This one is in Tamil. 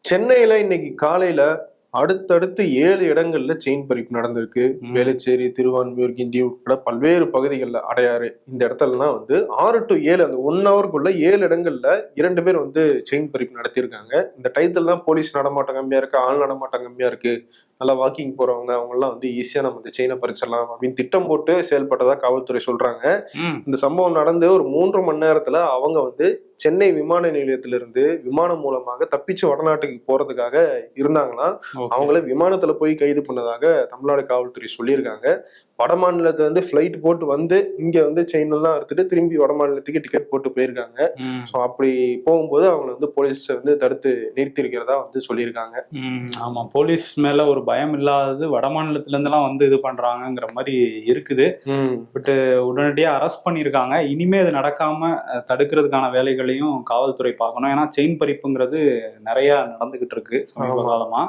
சென்னையில இன்னைக்கு காலையில அடுத்தடுத்து 7 இடங்கள்ல செயின் பறிப்பு நடந்திருக்கு. வேளச்சேரி, திருவான்மியூர், கிண்டி உட்பட பல்வேறு பகுதிகளில் அடையாறு இந்த இடத்துலலாம் 6 to 7 அந்த 1 ஹவருக்குள்ள 7 இடங்கள்ல 2 பேர் செயின் பறிப்பு நடத்தியிருக்காங்க. இந்த டயத்துல தான் போலீஸ் நடமாட்டம் கம்மியா இருக்கு, ஆள் நடமாட்டம் கம்மியா இருக்கு, நல்லா வாக்கிங் போறவங்க அவங்க எல்லாம் ஈஸியா நம்ம இந்த செயினை பறிச்சிடலாம் அப்படின்னு திட்டம் போட்டு செயல்பட்டதா காவல்துறை சொல்றாங்க. இந்த சம்பவம் நடந்து ஒரு 3 மணி நேரத்துல அவங்க சென்னை விமான நிலையத்திலிருந்து விமானம் மூலமாக தப்பிச்சு வடநாட்டுக்கு போறதுக்காக இருந்தாங்கன்னா அவங்கள விமானத்துல போய் கைது பண்ணதாக தமிழ்நாடு காவல்துறை சொல்லியிருக்காங்க. வட மாநிலத்துல பிளைட் போட்டு இங்க செயின் எல்லாம் எடுத்துட்டு திரும்பி வட மாநிலத்துக்கு டிக்கெட் போட்டு போயிருக்காங்க. ஸோ அப்படி போகும்போது அவங்க போலீஸ் தடுத்து நிறுத்தி இருக்கிறதா சொல்லியிருக்காங்க. ஆமா, போலீஸ் மேல ஒரு பயம் இல்லாதது வட மாநிலத்துல இருந்து எல்லாம் இது பண்றாங்கிற மாதிரி இருக்குது. பட் உடனடியாக அரெஸ்ட் பண்ணியிருக்காங்க. இனிமே அது நடக்காம தடுக்கிறதுக்கான வேலைகளையும் காவல்துறை பார்க்கணும். ஏன்னா செயின் பறிப்புங்கிறது நிறைய நடந்துகிட்டு இருக்கு சமீப காலமா.